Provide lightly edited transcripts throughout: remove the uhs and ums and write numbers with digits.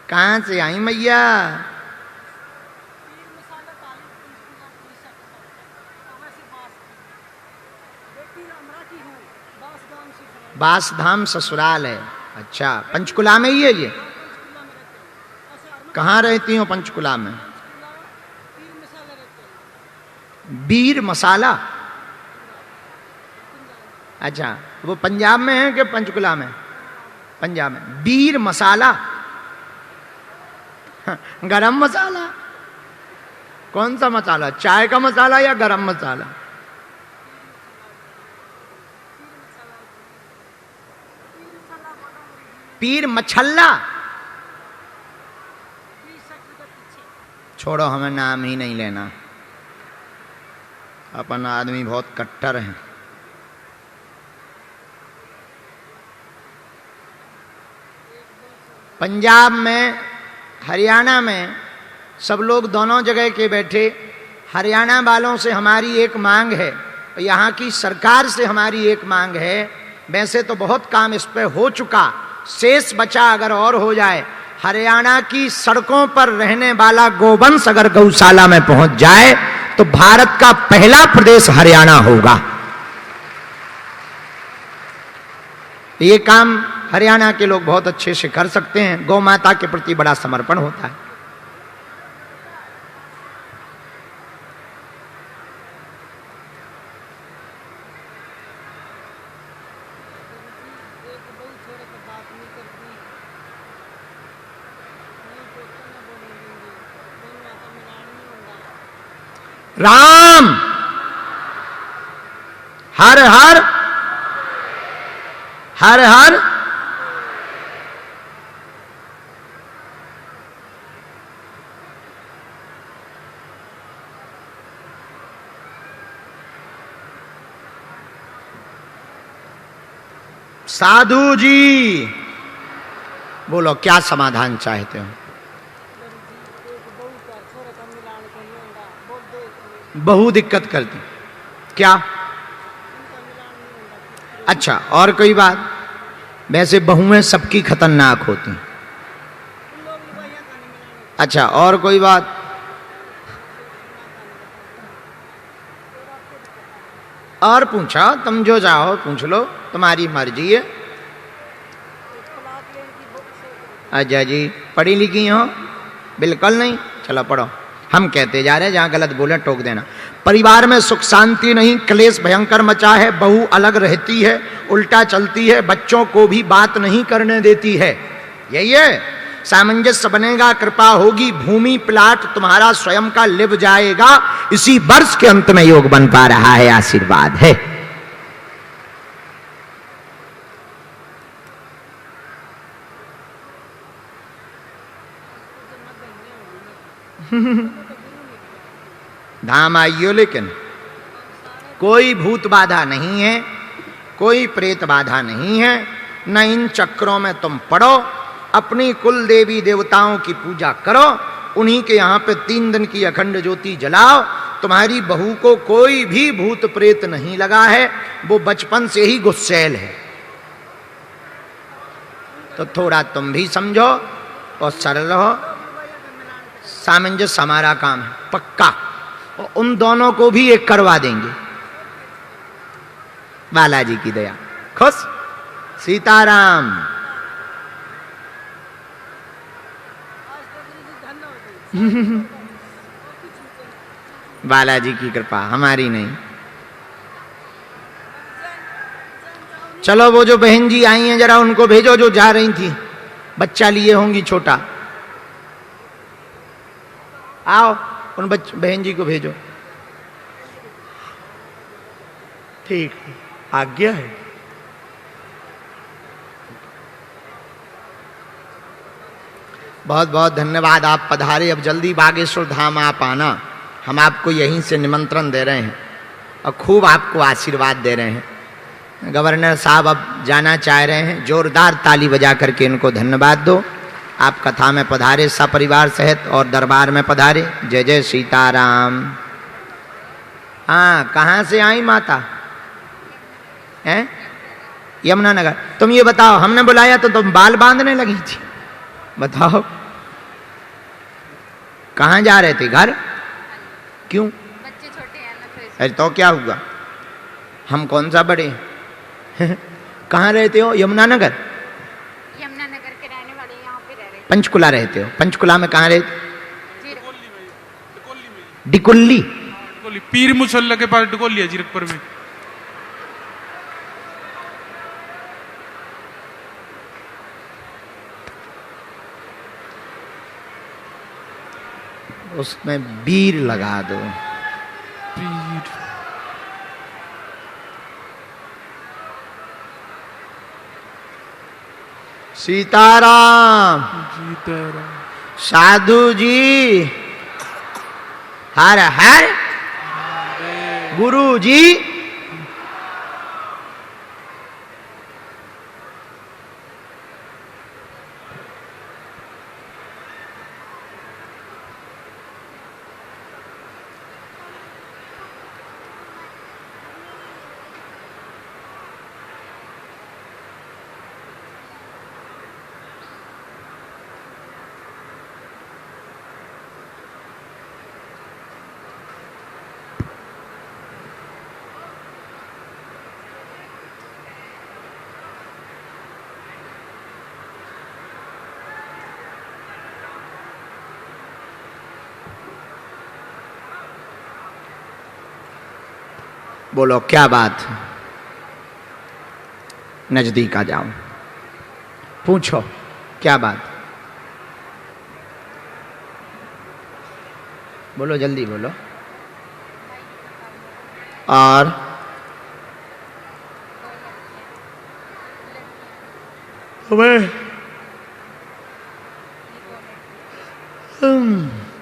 कहां से आई मैया? बासधाम ससुराल है। अच्छा, पंचकुला में ही है ये? कहाँ रहती हो पंचकुला में? बीर मसाला। अच्छा, वो पंजाब में है कि पंचकुला में? पंजाब में। बीर मसाला, गरम मसाला। कौन सा मसाला, चाय का मसाला या गरम मसाला? पीर मछल्ला। छोड़ो, हमें नाम ही नहीं लेना, अपन आदमी बहुत कट्टर हैं। पंजाब में, हरियाणा में सब लोग दोनों जगह के बैठे, हरियाणा वालों से हमारी एक मांग है, यहाँ की सरकार से हमारी एक मांग है। वैसे तो बहुत काम इस पे हो चुका, शेष बचा अगर और हो जाए। हरियाणा की सड़कों पर रहने वाला गोवंश अगर गौशाला में पहुंच जाए तो भारत का पहला प्रदेश हरियाणा होगा। ये काम हरियाणा के लोग बहुत अच्छे से कर सकते हैं। गौ माता के प्रति बड़ा समर्पण होता है। राम हर हर हर हर। साधु जी बोलो, क्या समाधान चाहते हो? बहु दिक्कत करती क्या? अच्छा, और कोई बात? वैसे बहुएं सबकी खतरनाक होती। अच्छा, और कोई बात? और पूछा, तुम जो चाहो पूछ लो, तुम्हारी मर्जी है। अच्छा जी, पढ़ी लिखी हो? बिल्कुल नहीं। चलो पढ़ो, हम कहते जा रहे हैं, जहां गलत बोले टोक देना। परिवार में सुख शांति नहीं, क्लेश भयंकर मचा है, बहू अलग रहती है, उल्टा चलती है, बच्चों को भी बात नहीं करने देती है। यही है, सामंजस्य बनेगा, कृपा होगी, भूमि प्लाट तुम्हारा स्वयं का लिव जाएगा। इसी वर्ष के अंत में योग बन पा रहा है, आशीर्वाद है। धाम आइयो, लेकिन कोई भूत बाधा नहीं है, कोई प्रेत बाधा नहीं है। न इन चक्रों में तुम पड़ो, अपनी कुल देवी देवताओं की पूजा करो, उन्हीं के यहाँ पे 3 दिन की अखंड ज्योति जलाओ। तुम्हारी बहू को कोई भी भूत प्रेत नहीं लगा है, वो बचपन से ही गुस्सैल है। तो थोड़ा तुम भी समझो और सरल रहो। सामंजस्य हमारा काम है पक्का, और उन दोनों को भी एक करवा देंगे, बालाजी की दया। खुश? सीताराम। बालाजी की कृपा, हमारी नहीं। चलो, वो जो बहन जी आई हैं, जरा उनको भेजो, जो जा रही थी, बच्चा लिए होंगी छोटा। आओ, उन बहन जी को भेजो। ठीक, आज्ञा है। बहुत बहुत धन्यवाद, आप पधारे। अब जल्दी बागेश्वर धाम आप आना, हम आपको यहीं से निमंत्रण दे रहे हैं और खूब आपको आशीर्वाद दे रहे हैं। गवर्नर साहब अब जाना चाह रहे हैं, जोरदार ताली बजा करके इनको धन्यवाद दो। आप कथा में पधारे सपरिवार सहित और दरबार में पधारे। जय जय सीताराम। हाँ, कहाँ से आई माता? हैं? यमुनानगर। तुम ये बताओ, हमने बुलाया तो तुम बाल बांधने लगी थी? बताओ, कहाँ जा रहे थे? घर? क्यों? बच्चे छोटे हैं ना तो अरे तो क्या हुआ, हम कौन सा बड़े हैं? कहाँ रहते हो? यमुनानगर? यमुनानगर के रहने वाले, यहाँ पे रह रहे हैं। पंचकुला रहते हो? पंचकुला में कहाँ रहते? जीरकपुर। डिकुल्ली? पीर मुसल्ला के पास डिकोली है, जीरकपुर में। उसमें बीर लगा दो। पीर सीताराम। सीताराम। साधु जी हर हर। गुरु जी बोलो क्या बात? नजदीक आ जाओ, पूछो क्या बात? बोलो जल्दी बोलो। और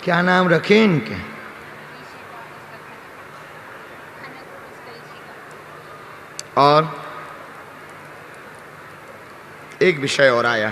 क्या नाम रखे इनके? और एक विषय और आया,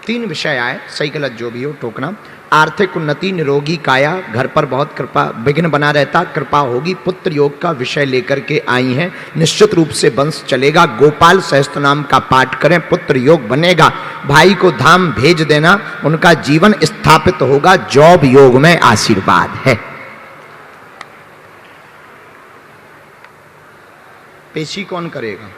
3 विषय आए, सही गलत जो भी हो टोकना। आर्थिक उन्नति, निरोगी काया, घर पर बहुत कृपा, विघ्न बना रहता, कृपा होगी, पुत्र योग का विषय लेकर के आई हैं। निश्चित रूप से वंश चलेगा। गोपाल सहस्त्र नाम का पाठ करें, पुत्र योग बनेगा। भाई को धाम भेज देना, उनका जीवन स्थापित होगा। जॉब योग में आशीर्वाद है। पेशी कौन करेगा?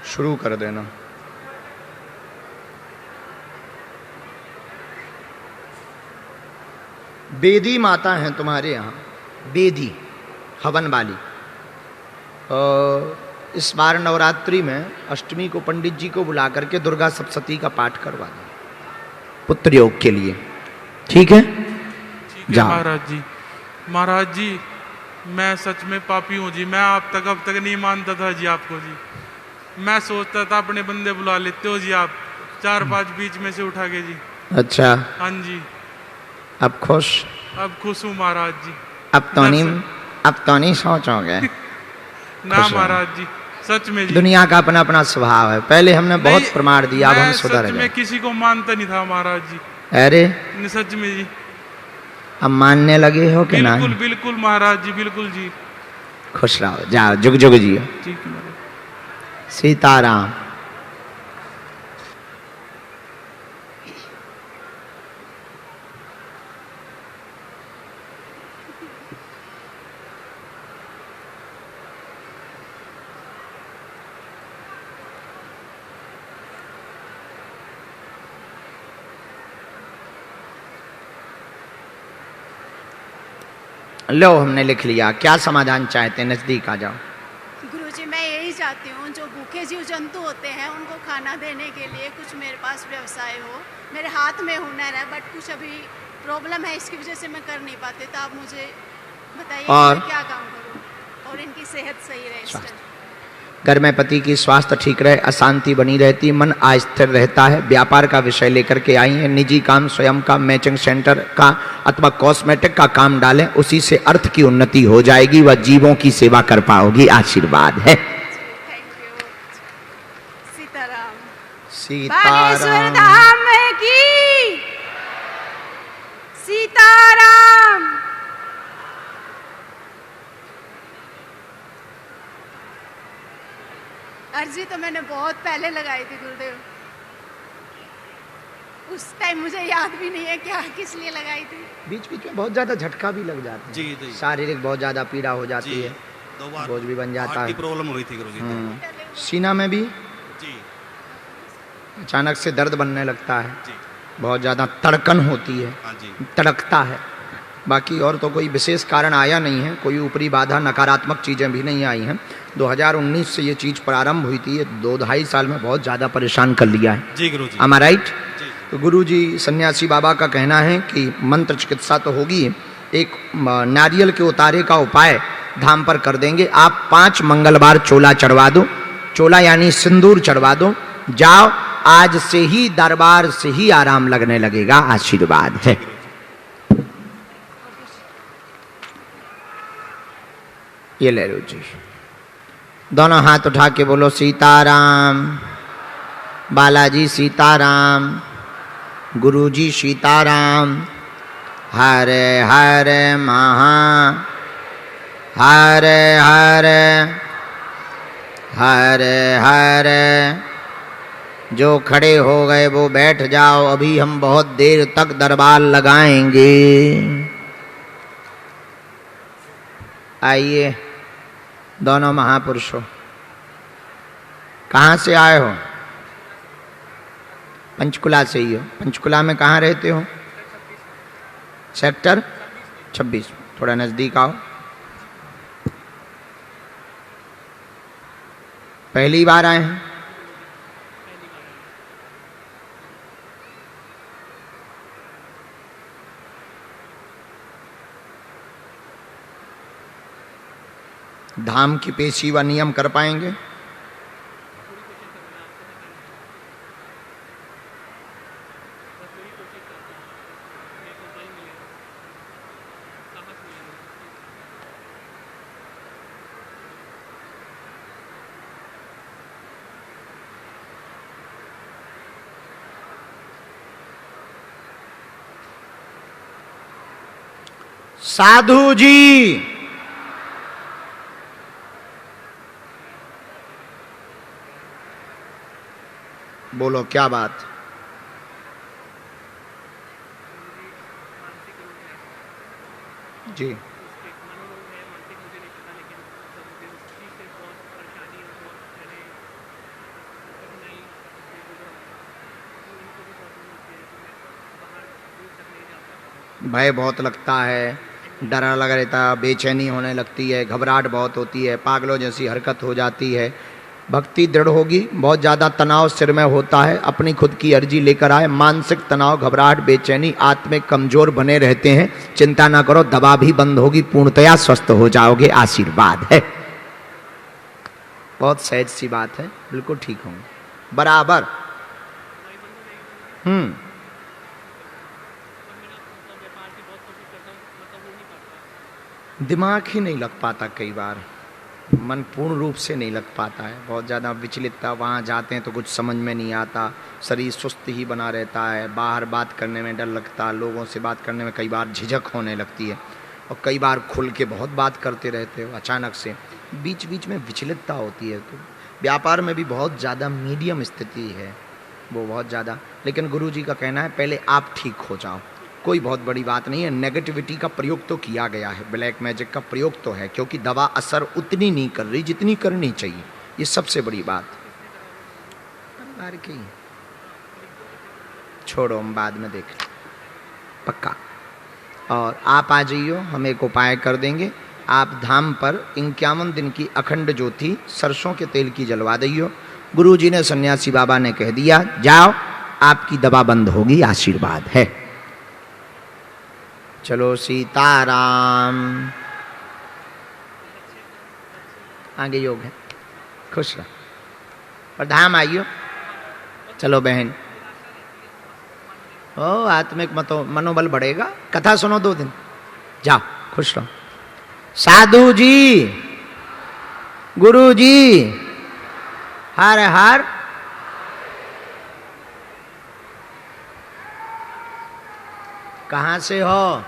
शुरू कर देना। बेदी माता हैं तुम्हारे यहाँ, बेदी हवन वाली। इस बार नवरात्रि में अष्टमी को पंडित जी को बुला करके दुर्गा सप्तशती का पाठ करवा दो पुत्र योग के लिए, ठीक है? जाओ। महाराज जी, महाराज जी मैं सच में पापी हूँ जी। मैं अब तक नहीं मानता था जी आपको जी। मैं सोचता था अपने बंदे बुला लेते हो जी आप, 4-5 बीच में से उठा के जी। अच्छा, हाँ जी। अब खुश? अब खुश हूँ महाराज जी। अब तो नहीं सोचोगे? ना महाराज जी, सच में जी। दुनिया का अपना अपना स्वभाव है। पहले हमने बहुत प्रमाण दिया, अब हम सुधर गए। मैं किसी को मानता नहीं था महाराज जी। अरे सच में जी। अब मानने लगे हो कि नहीं? बिल्कुल बिल्कुल महाराज जी, बिल्कुल जी। खुश रहो, जाओ, जुग जुग जियो। ठीक है महाराज। सीताराम। लो हमने लिख लिया। क्या समाधान चाहते हैं? नजदीक आ जाओ। गुरुजी मैं यही चाहती हूँ, जो भूखे जीव जंतु होते हैं उनको खाना देने के लिए कुछ मेरे पास व्यवसाय हो। मेरे हाथ में हुनर है, बट कुछ अभी प्रॉब्लम है, इसकी वजह से मैं कर नहीं पाती। तो आप मुझे बताइए और मैं क्या काम करूँ और इनकी सेहत सही रहे इस टाइम। घर में पति की स्वास्थ्य ठीक रहे, अशांति बनी रहती, मन अस्थिर रहता है। व्यापार का विषय लेकर के आई है। निजी काम, स्वयं का, मैचिंग सेंटर का अथवा कॉस्मेटिक का काम डालें, उसी से अर्थ की उन्नति हो जाएगी। वह जीवों की सेवा कर पाओगी। आशीर्वाद है। Thank you. सीताराम। सीताराम। धाम की सीताराम। अर्जी तो मैंने बहुत पहले लगाई थी गुरुदेव, उस टाइम मुझे याद भी नहीं है क्या किस लिए लगाई थी। बीच बीच में बहुत ज्यादा झटका भी लग जाता है जी जी शारीरिक बहुत ज्यादा पीड़ा हो जाती जी है, 2 बार बोझ भी बन जाता हार्ट की है। प्रॉब्लम हुई थी गुरुजी। सीना में भी जी अचानक से दर्द बनने लगता है, जी बहुत ज़्यादा तड़कन होती है, हाँ जी तड़कता है। बाकी और तो कोई विशेष कारण आया नहीं है, कोई ऊपरी बाधा नकारात्मक चीज़ें भी नहीं आई हैं। 2019 से ये चीज़ प्रारंभ हुई थी, ये 2-2.5 साल में बहुत ज़्यादा परेशान कर लिया है। जी गुरुजी। am I right? जी तो गुरु जी सन्यासी बाबा का कहना है कि मंत्र चिकित्सा तो होगी, एक नारियल के उतारे का उपाय धाम पर कर देंगे। आप 5 मंगलवार चोला चढ़वा दो, चोला यानी सिंदूर चढ़वा दो, जाओ आज से ही दरबार से ही आराम लगने लगेगा। आशीर्वाद है। ये ले लो जी, दोनों हाथ उठा के बोलो सीताराम, बालाजी सीताराम, गुरुजी सीताराम, हरे हरे हरे हरे हरे हरे। जो खड़े हो गए वो बैठ जाओ, अभी हम बहुत देर तक दरबार लगाएंगे। आइए दोनों महापुरुषों, कहाँ से आए हो? पंचकुला से ही हो। पंचकुला में कहाँ रहते हो? सेक्टर 26। थोड़ा नज़दीक आओ। पहली बार आए हैं? धाम की पेशी व नियम कर पाएंगे? साधु जी, बोलो क्या बात? जी भय बहुत लगता है, डर लग रहता है, बेचैनी होने लगती है, घबराहट बहुत होती है, पागलों जैसी हरकत हो जाती है। भक्ति दृढ़ होगी, बहुत ज़्यादा तनाव सिर में होता है, अपनी खुद की अर्जी लेकर आए। मानसिक तनाव, घबराहट, बेचैनी, आत्मिक कमजोर बने रहते हैं, चिंता ना करो, दवा भी बंद होगी, पूर्णतया स्वस्थ हो जाओगे। आशीर्वाद है। बहुत सहज सी बात है, बिल्कुल ठीक होंगे बराबर। दिमाग ही नहीं लग पाता, कई बार मन पूर्ण रूप से नहीं लग पाता है, बहुत ज़्यादा विचलितता। वहाँ जाते हैं तो कुछ समझ में नहीं आता, शरीर सुस्त ही बना रहता है, बाहर बात करने में डर लगता है, लोगों से बात करने में कई बार झिझक होने लगती है, और कई बार खुल के बहुत बात करते रहते हो, अचानक से बीच बीच में विचलितता होती है। तो व्यापार में भी बहुत ज़्यादा मीडियम स्थिति है वो, बहुत ज़्यादा। लेकिन गुरुजी का कहना है पहले आप ठीक हो जाओ, कोई बहुत बड़ी बात नहीं है। नेगेटिविटी का प्रयोग तो किया गया है, ब्लैक मैजिक का प्रयोग तो है, क्योंकि दवा असर उतनी नहीं कर रही जितनी करनी चाहिए, ये सबसे बड़ी बात। परिवार की छोड़ो, हम बाद में देख लें, पक्का। और आप आ जाइयो, हम एक उपाय कर देंगे। आप धाम पर 51 दिन की अखंड ज्योति सरसों के तेल की जलवा दियो। गुरुजी ने, सन्यासी बाबा ने कह दिया, जाओ आपकी दवा बंद होगी। आशीर्वाद है। चलो सीताराम। आगे योग है, खुश रहो और धाम आइयो। चलो बहन, ओ आत्मिक मनोबल बढ़ेगा। कथा सुनो 2 दिन, जाओ खुश रहो। साधु जी, गुरु जी, हर हर। कहाँ से हो?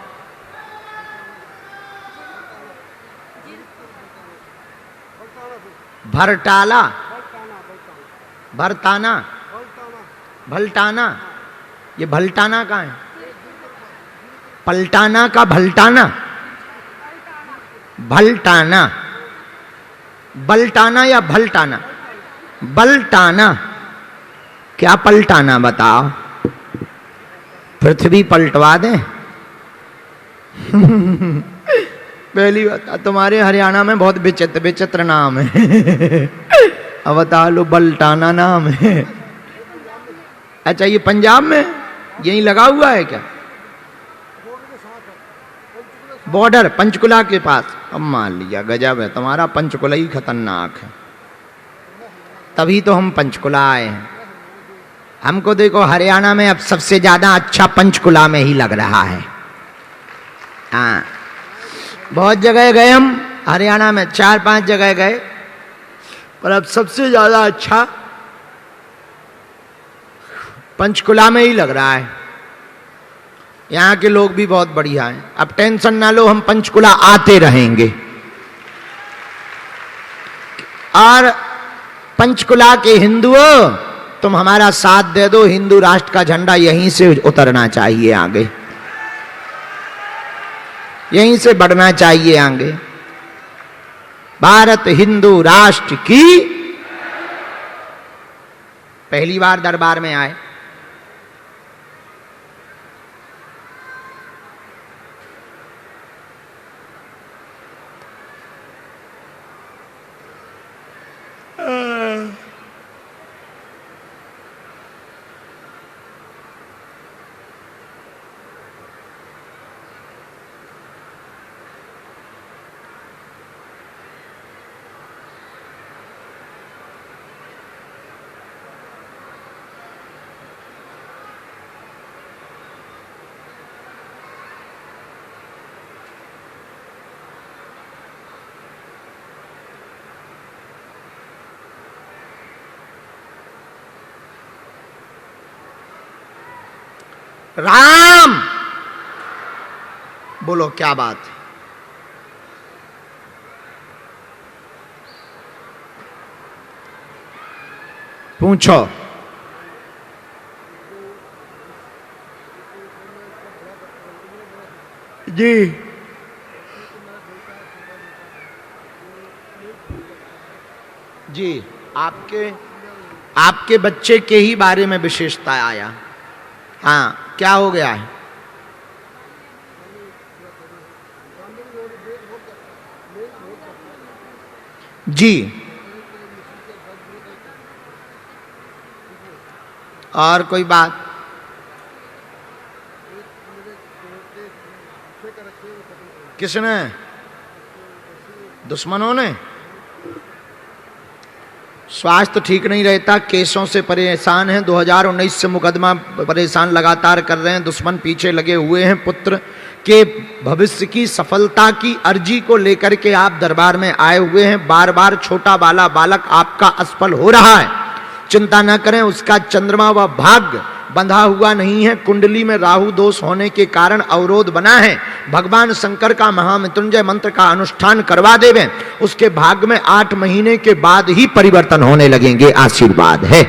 भरटाला। भरताना, भलटाना, ये भलटाना कहाँ है? पलटाना का भलटाना, भलटाना, बलटाना या भलटाना? बलटाना। क्या पलटाना बताओ? पृथ्वी पलटवा दें? पहली बात, तुम्हारे हरियाणा में बहुत विचित्र विचित्र नाम है। अब बता लो, बलटाना नाम है। अच्छा, ये पंजाब में यही लगा हुआ है क्या? बॉर्डर पंचकुला के पास। अब मान लिया, गजब है तुम्हारा, पंचकुला ही खतरनाक है। तभी तो हम पंचकुला आए हैं। हमको देखो हरियाणा में अब सबसे ज्यादा अच्छा पंचकुला में ही लग रहा है। हाँ, बहुत जगह गए हम हरियाणा में, 4-5 जगह गए, पर अब सबसे ज्यादा अच्छा पंचकुला में ही लग रहा है। यहाँ के लोग भी बहुत बढ़िया हैं। अब टेंशन ना लो, हम पंचकुला आते रहेंगे। और पंचकुला के हिंदुओं, तुम हमारा साथ दे दो, हिंदू राष्ट्र का झंडा यहीं से उतरना चाहिए आगे, यहीं से बढ़ना चाहिए आगे। भारत हिंदू राष्ट्र की। पहली बार दरबार में आए, राम बोलो, क्या बात है? पूछो। जी, जी, आपके बच्चे के ही बारे में विशेषता आया। हाँ, क्या हो गया है? जी, और कोई बात? किसने? दुश्मनों ने? स्वास्थ्य ठीक नहीं रहता, केसों से परेशान हैं, 2019 से मुकदमा परेशान लगातार कर रहे हैं, दुश्मन पीछे लगे हुए हैं। पुत्र के भविष्य की सफलता की अर्जी को लेकर के आप दरबार में आए हुए हैं। बार बार छोटा वाला बालक आपका असफल हो रहा है। चिंता न करें, उसका चंद्रमा व भाग्य बंधा हुआ नहीं है। कुंडली में राहु दोष होने के कारण अवरोध बना है। भगवान शंकर का महामृत्युंजय मंत्र का अनुष्ठान करवा देवें, उसके भाग्य में 8 महीने के बाद ही परिवर्तन होने लगेंगे। आशीर्वाद है,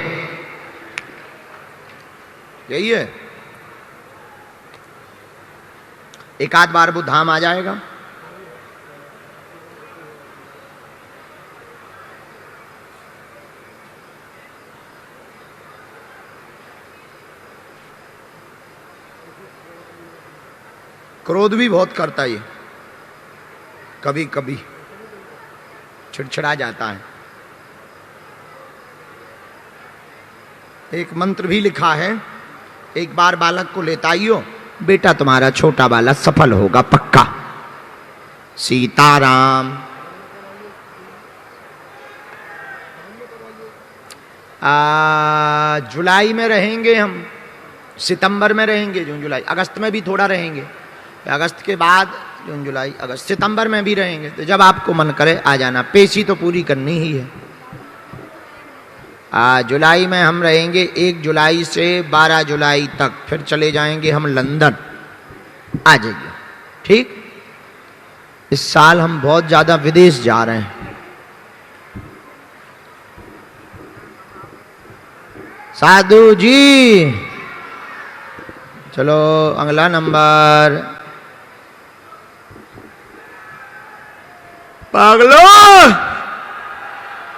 यही है। एक आध बार वो धाम आ जाएगा। क्रोध भी बहुत करता है ये, कभी कभी छिड़छिड़ा जाता है। एक मंत्र भी लिखा है, एक बार बालक को लेता आइयो, बेटा तुम्हारा छोटा बालक सफल होगा पक्का। सीताराम। जुलाई में रहेंगे हम, सितंबर में रहेंगे, जून जुलाई, अगस्त में भी थोड़ा रहेंगे, अगस्त के बाद जून जुलाई अगस्त, सितंबर में भी रहेंगे। तो जब आपको मन करे आ जाना, पेशी तो पूरी करनी ही है। जुलाई में हम रहेंगे 1 जुलाई से 12 जुलाई तक, फिर चले जाएंगे हम लंदन। आ जाइए, ठीक। इस साल हम बहुत ज्यादा विदेश जा रहे हैं। साधु जी चलो अगला नंबर। पागलो